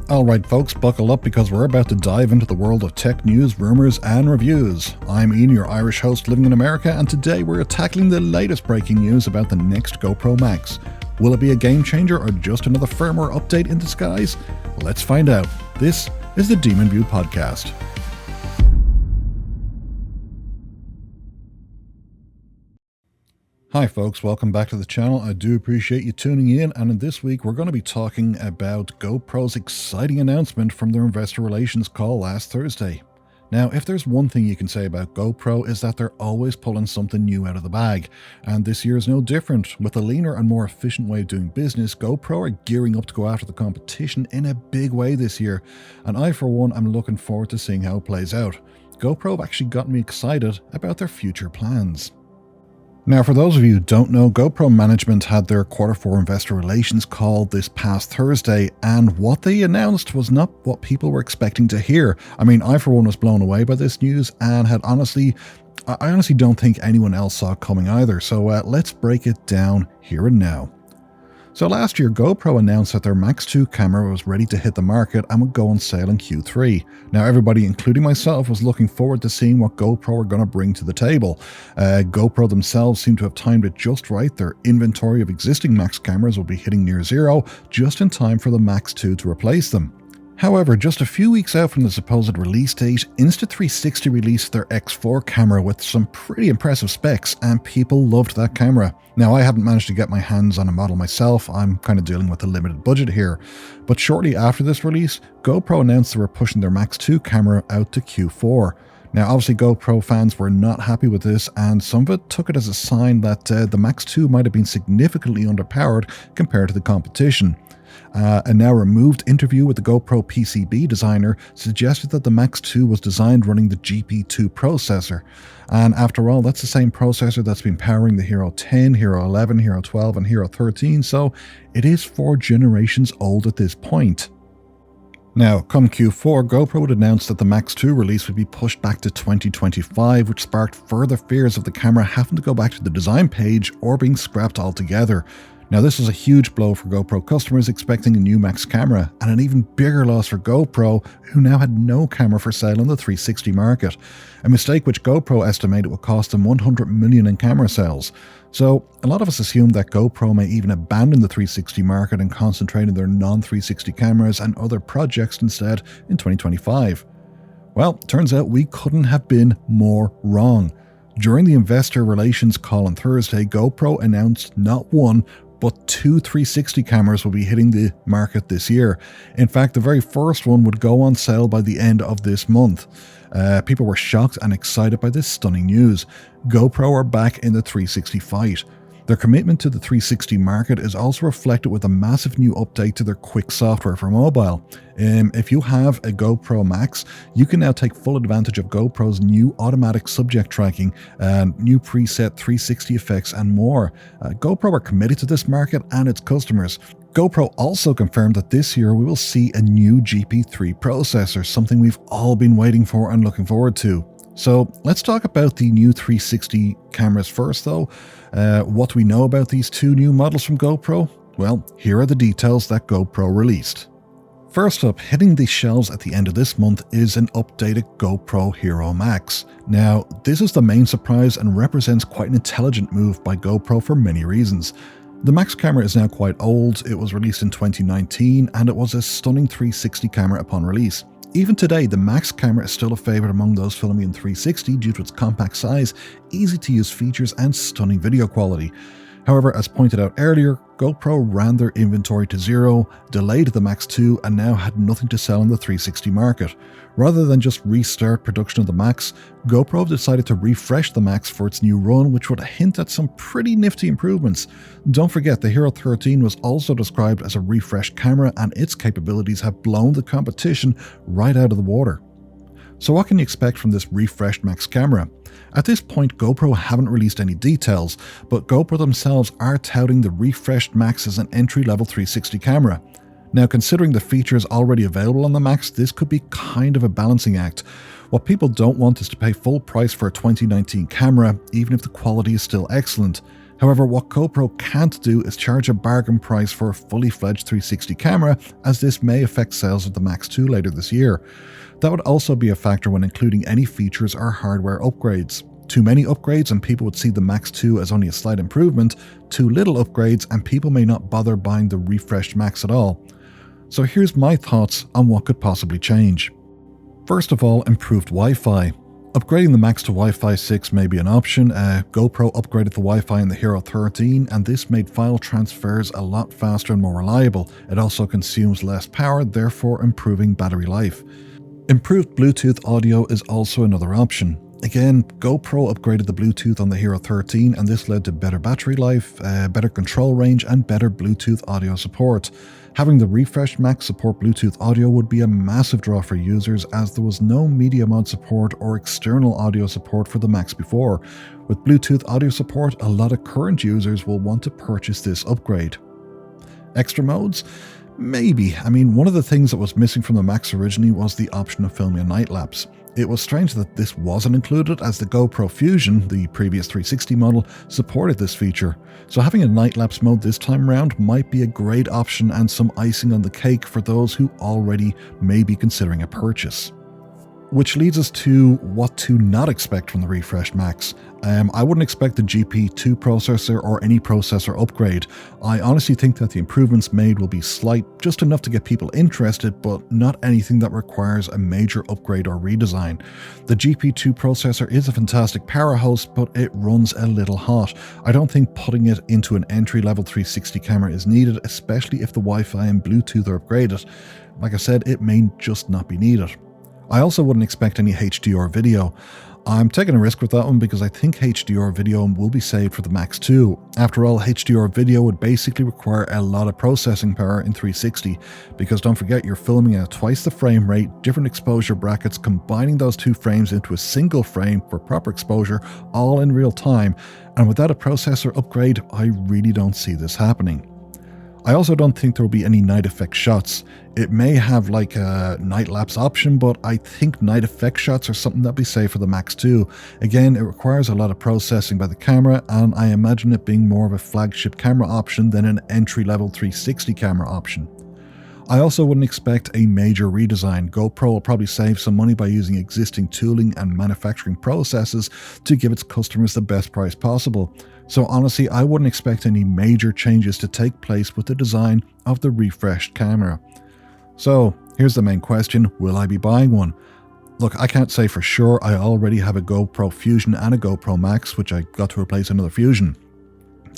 Alright folks, buckle up because we're about to dive into the world of tech news, rumours and reviews. I'm Ian, your Irish host living in America, and today we're tackling the latest breaking news about the next GoPro Max. Will it be a game changer or just another firmware update in disguise? Let's find out. This is the DemonView podcast. Hi folks, welcome back to the channel. I do appreciate you tuning in, and in this week we're going to be talking about GoPro's exciting announcement from their investor relations call last Thursday. Now, if there's one thing you can say about GoPro is that they're always pulling something new out of the bag, and this year is no different. With a leaner and more efficient way of doing business, GoPro are gearing up to go after the competition in a big way this year, and I for one am looking forward to seeing how it plays out. GoPro have actually gotten me excited about their future plans. Now, for those of you who don't know, GoPro management had their Q4 investor relations call this past Thursday, and what they announced was not what people were expecting to hear. I mean, I for one was blown away by this news and I honestly don't think anyone else saw it coming either. So let's break it down here and now. So last year, GoPro announced that their Max 2 camera was ready to hit the market and would go on sale in Q3. Now everybody, including myself, was looking forward to seeing what GoPro were going to bring to the table. GoPro themselves seem to have timed it just right. Their inventory of existing Max cameras will be hitting near zero, just in time for the Max 2 to replace them. However, just a few weeks out from the supposed release date, Insta360 released their X4 camera with some pretty impressive specs, and people loved that camera. Now, I haven't managed to get my hands on a model myself, I'm kind of dealing with a limited budget here, but shortly after this release, GoPro announced they were pushing their Max 2 camera out to Q4. Now, obviously GoPro fans were not happy with this, and some of it took it as a sign that the Max 2 might have been significantly underpowered compared to the competition. A now removed interview with the GoPro PCB designer suggested that the Max 2 was designed running the GP3 processor. And after all, that's the same processor that's been powering the Hero 10, Hero 11, Hero 12 and Hero 13, so it is 4 generations old at this point. Now, come Q4, GoPro would announce that the Max 2 release would be pushed back to 2025, which sparked further fears of the camera having to go back to the design page or being scrapped altogether. Now, this is a huge blow for GoPro customers expecting a new Max camera, and an even bigger loss for GoPro, who now had no camera for sale on the 360 market, a mistake which GoPro estimated would cost them $100 million in camera sales. So, a lot of us assume that GoPro may even abandon the 360 market and concentrate on their non-360 cameras and other projects instead in 2025. Well, turns out we couldn't have been more wrong. During the investor relations call on Thursday, GoPro announced not one, but 2 360 cameras will be hitting the market this year. In fact, the very first one would go on sale by the end of this month. People were shocked and excited by this stunning news. GoPro are back in the 360 fight. Their commitment to the 360 market is also reflected with a massive new update to their quick software for mobile. If you have a GoPro Max, you can now take full advantage of GoPro's new automatic subject tracking, new preset 360 effects and more. GoPro are committed to this market and its customers. GoPro also confirmed that this year we will see a new GP3 processor, something we've all been waiting for and looking forward to. So let's talk about the new 360 cameras first though. What do we know about these 2 new models from GoPro? Well, here are the details that GoPro released. First up, hitting the shelves at the end of this month is an updated GoPro Hero Max. Now, this is the main surprise and represents quite an intelligent move by GoPro for many reasons. The Max camera is now quite old, it was released in 2019 and it was a stunning 360 camera upon release. Even today, the Max camera is still a favourite among those filming in 360 due to its compact size, easy to use features and stunning video quality. However, as pointed out earlier, GoPro ran their inventory to zero, delayed the Max 2 and now had nothing to sell in the 360 market. Rather than just restart production of the Max, GoPro decided to refresh the Max for its new run, which would hint at some pretty nifty improvements. Don't forget, the Hero 13 was also described as a refreshed camera and its capabilities have blown the competition right out of the water. So what can you expect from this refreshed Max camera? At this point, GoPro haven't released any details, but GoPro themselves are touting the refreshed Max as an entry-level 360 camera. Now, considering the features already available on the Max, this could be kind of a balancing act. What people don't want is to pay full price for a 2019 camera, even if the quality is still excellent. However, what GoPro can't do is charge a bargain price for a fully fledged 360 camera, as this may affect sales of the Max 2 later this year. That would also be a factor when including any features or hardware upgrades. Too many upgrades and people would see the Max 2 as only a slight improvement, too little upgrades and people may not bother buying the refreshed Max at all. So here's my thoughts on what could possibly change. First of all, improved Wi-Fi. Upgrading the Max to Wi-Fi 6 may be an option. GoPro upgraded the Wi-Fi in the Hero 13 and this made file transfers a lot faster and more reliable. It also consumes less power, therefore improving battery life. Improved Bluetooth audio is also another option. Again, GoPro upgraded the Bluetooth on the Hero 13 and this led to better battery life, better control range and better Bluetooth audio support. Having the refreshed Max support Bluetooth audio would be a massive draw for users, as there was no media mod support or external audio support for the Max before. With Bluetooth audio support, a lot of current users will want to purchase this upgrade. Extra modes? Maybe. I mean, one of the things that was missing from the Max originally was the option of filming a night lapse. It was strange that this wasn't included, as the GoPro Fusion, the previous 360 model, supported this feature. So having a night lapse mode this time around might be a great option and some icing on the cake for those who already may be considering a purchase. Which leads us to what to not expect from the refreshed Max. I wouldn't expect the GP2 processor or any processor upgrade. I honestly think that the improvements made will be slight, just enough to get people interested, but not anything that requires a major upgrade or redesign. The GP2 processor is a fantastic powerhouse, but it runs a little hot. I don't think putting it into an entry-level 360 camera is needed, especially if the Wi-Fi and Bluetooth are upgraded. Like I said, it may just not be needed. I also wouldn't expect any HDR video. I'm taking a risk with that one because I think HDR video will be saved for the Max 2. After all, HDR video would basically require a lot of processing power in 360, because don't forget you're filming at twice the frame rate, different exposure brackets, combining those two frames into a single frame for proper exposure, all in real time, and without a processor upgrade, I really don't see this happening. I also don't think there will be any night effect shots. It may have like a night lapse option, but I think night effect shots are something that'll be safe for the Max 2. Again, it requires a lot of processing by the camera, and I imagine it being more of a flagship camera option than an entry-level 360 camera option. I also wouldn't expect a major redesign. GoPro will probably save some money by using existing tooling and manufacturing processes to give its customers the best price possible. So honestly, I wouldn't expect any major changes to take place with the design of the refreshed camera. So here's the main question, will I be buying one? Look, I can't say for sure. I already have a GoPro Fusion and a GoPro Max, which I got to replace another Fusion.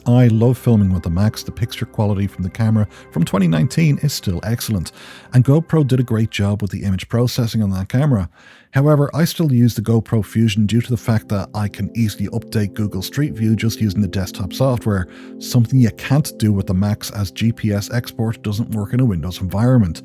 I love filming with the Max. The picture quality from the camera from 2019 is still excellent, and GoPro did a great job with the image processing on that camera. However, I still use the GoPro Fusion due to the fact that I can easily update Google Street View just using the desktop software, something you can't do with the Max as GPS export doesn't work in a Windows environment.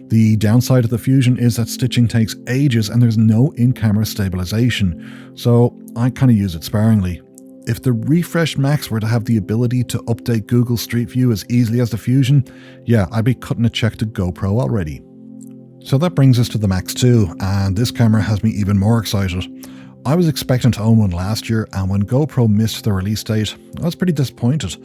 The downside of the Fusion is that stitching takes ages and there's no in-camera stabilization, so I kind of use it sparingly. If the refreshed Max were to have the ability to update Google Street View as easily as the Fusion, yeah, I'd be cutting a check to GoPro already. So that brings us to the Max 2, and this camera has me even more excited. I was expecting to own one last year, and when GoPro missed the release date, I was pretty disappointed.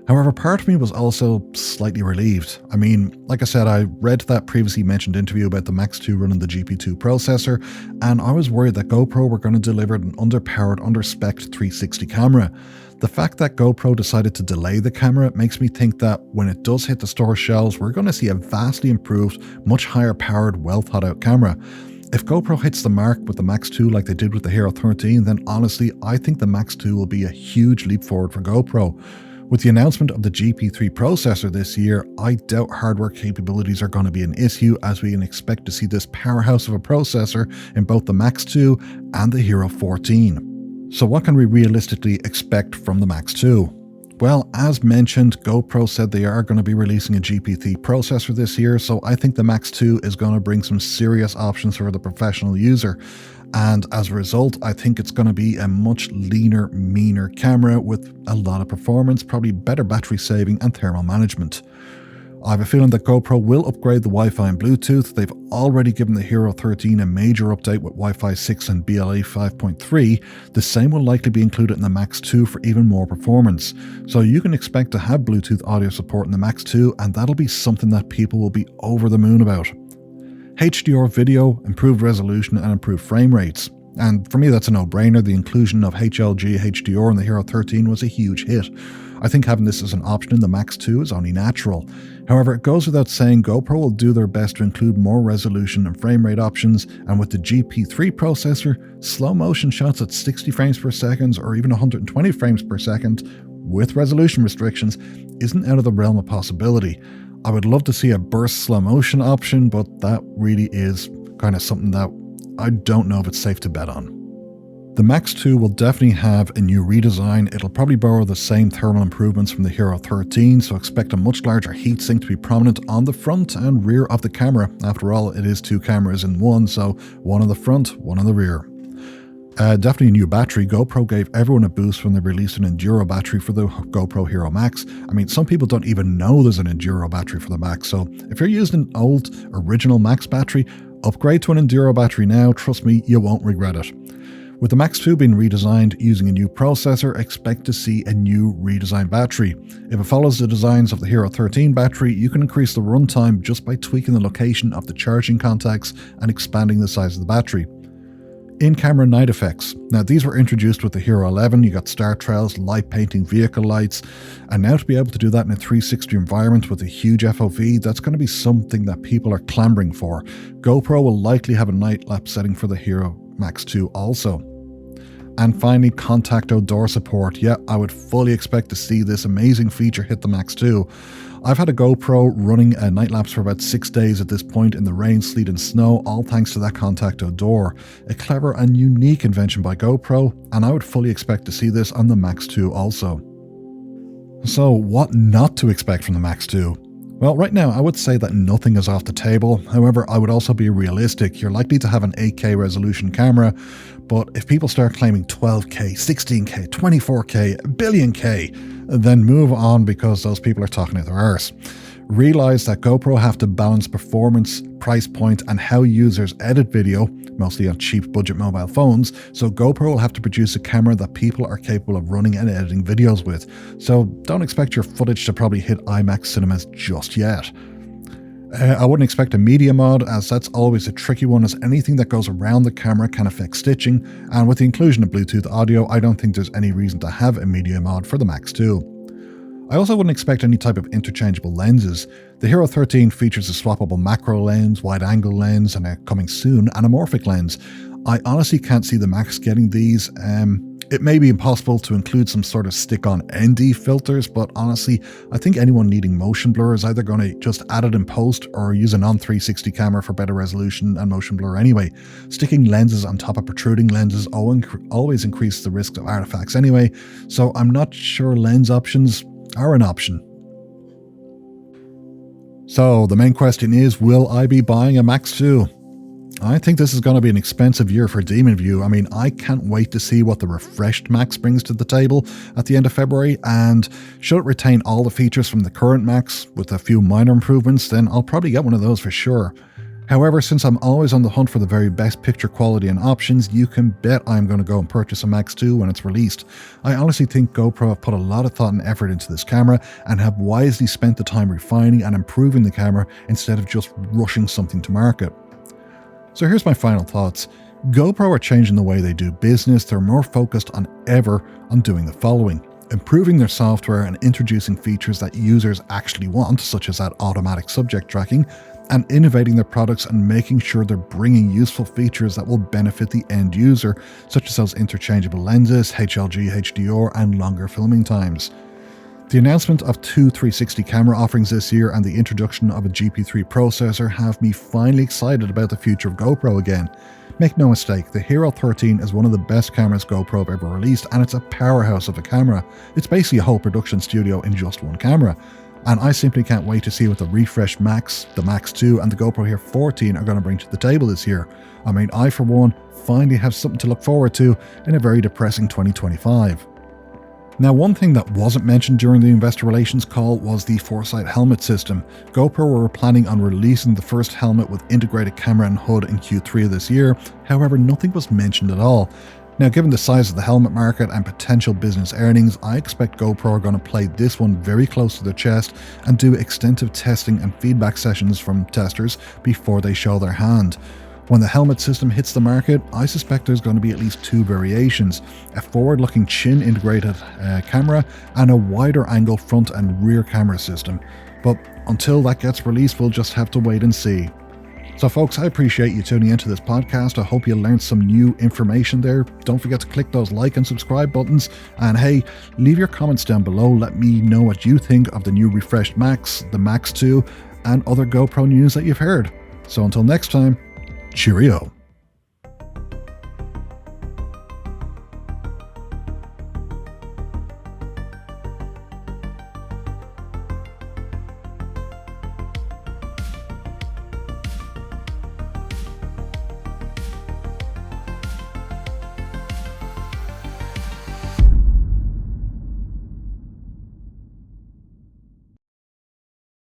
However, part of me was also slightly relieved. I mean, like I said, I read that previously mentioned interview about the Max 2 running the GP2 processor, and I was worried that GoPro were going to deliver an underpowered, underspec'd 360 camera. The fact that GoPro decided to delay the camera makes me think that when it does hit the store shelves, we're going to see a vastly improved, much higher powered, well thought out camera. If GoPro hits the mark with the Max 2 like they did with the Hero 13, then honestly, I think the Max 2 will be a huge leap forward for GoPro. With the announcement of the GP3 processor this year, I doubt hardware capabilities are going to be an issue, as we can expect to see this powerhouse of a processor in both the Max 2 and the Hero 14. So what can we realistically expect from the Max 2? Well, as mentioned, GoPro said they are going to be releasing a GP3 processor this year, so I think the Max 2 is going to bring some serious options for the professional user. And as a result, I think it's going to be a much leaner, meaner camera with a lot of performance, probably better battery saving and thermal management. I have a feeling that GoPro will upgrade the Wi-Fi and Bluetooth. They've already given the Hero 13 a major update with Wi-Fi 6 and BLA 5.3. The same will likely be included in the Max 2 for even more performance. So you can expect to have Bluetooth audio support in the Max 2, and that'll be something that people will be over the moon about. HDR video, improved resolution and improved frame rates. And for me that's a no-brainer. The inclusion of HLG HDR in the Hero 13 was a huge hit. I think having this as an option in the Max 2 is only natural. However, it goes without saying GoPro will do their best to include more resolution and frame rate options, and with the GP3 processor, slow motion shots at 60 frames per second or even 120 frames per second with resolution restrictions isn't out of the realm of possibility. I would love to see a burst slow motion option, but that really is kind of something that I don't know if it's safe to bet on. The Max 2 will definitely have a new redesign. It'll probably borrow the same thermal improvements from the Hero 13, so expect a much larger heatsink to be prominent on the front and rear of the camera. After all, it is two cameras in one, so one on the front, one on the rear. Definitely a new battery. GoPro gave everyone a boost when they released an Enduro battery for the GoPro Hero Max. I mean, some people don't even know there's an Enduro battery for the Max, so if you're using an old original Max battery, upgrade to an Enduro battery now. Trust me, you won't regret it. With the Max 2 being redesigned using a new processor, expect to see a new redesigned battery. If it follows the designs of the Hero 13 battery, you can increase the runtime just by tweaking the location of the charging contacts and expanding the size of the battery. In-camera night effects. Now these were introduced with the Hero 11. You got star trails, light painting, vehicle lights, and now to be able to do that in a 360 environment with a huge FOV, that's going to be something that people are clamoring for. GoPro will likely have a night lapse setting for the Hero Max 2 also. And finally, contact outdoor support. Yeah, I would fully expect to see this amazing feature hit the Max 2. I've had a GoPro running a night lapse for about 6 days at this point in the rain, sleet and snow, all thanks to that contact outdoor. A clever and unique invention by GoPro, and I would fully expect to see this on the Max 2 also. So what not to expect from the Max 2? Well, right now I would say that nothing is off the table. However, I would also be realistic. You're likely to have an 8K resolution camera, but if people start claiming 12K, 16K, 24K, a billion K, then move on because those people are talking out their arse. Realize that GoPro have to balance performance, price point, and how users edit video, mostly on cheap budget mobile phones, so GoPro will have to produce a camera that people are capable of running and editing videos with. So don't expect your footage to probably hit IMAX cinemas just yet. I wouldn't expect a media mod, as that's always a tricky one, as anything that goes around the camera can affect stitching, and with the inclusion of Bluetooth audio, I don't think there's any reason to have a media mod for the Max 2. I also wouldn't expect any type of interchangeable lenses. The Hero 13 features a swappable macro lens, wide-angle lens, and coming soon, anamorphic lens. I honestly can't see the Max getting these. It may be impossible to include some sort of stick-on ND filters, but honestly, I think anyone needing motion blur is either going to just add it in post or use a non-360 camera for better resolution and motion blur anyway. Sticking lenses on top of protruding lenses always increase the risk of artifacts anyway, so I'm not sure lens options are an option. So the main question is, will I be buying a Max 2? I think this is going to be an expensive year for DemonView. I mean, I can't wait to see what the refreshed Max brings to the table at the end of February, and should it retain all the features from the current Max with a few minor improvements, then I'll probably get one of those for sure. However, since I'm always on the hunt for the very best picture quality and options, you can bet I'm going to go and purchase a Max 2 when it's released. I honestly think GoPro have put a lot of thought and effort into this camera and have wisely spent the time refining and improving the camera instead of just rushing something to market. So here's my final thoughts. GoPro are changing the way they do business. They're more focused than ever on doing the following: improving their software and introducing features that users actually want, such as that automatic subject tracking, and innovating their products and making sure they're bringing useful features that will benefit the end user, such as those interchangeable lenses, HLG, HDR, and longer filming times. The announcement of two 360 camera offerings this year and the introduction of a GP3 processor have me finally excited about the future of GoPro again. Make no mistake, the Hero 13 is one of the best cameras GoPro have ever released, and it's a powerhouse of a camera. It's basically a whole production studio in just one camera. And I simply can't wait to see what the refreshed Max, the Max 2 and the GoPro Hero 14 are going to bring to the table this year. I mean, I for one finally have something to look forward to in a very depressing 2025. Now, one thing that wasn't mentioned during the investor relations call was the Foresight helmet system. GoPro were planning on releasing the first helmet with integrated camera and hood in Q3 of this year, however nothing was mentioned at all. Now, given the size of the helmet market and potential business earnings, I expect GoPro are going to play this one very close to their chest and do extensive testing and feedback sessions from testers before they show their hand. When the helmet system hits the market, I suspect there's going to be at least two variations, a forward-looking chin-integrated camera and a wider angle front and rear camera system. But until that gets released, we'll just have to wait and see. So folks, I appreciate you tuning into this podcast. I hope you learned some new information there. Don't forget to click those like and subscribe buttons. And hey, leave your comments down below. Let me know what you think of the new refreshed Max, the Max 2, and other GoPro news that you've heard. So until next time, cheerio.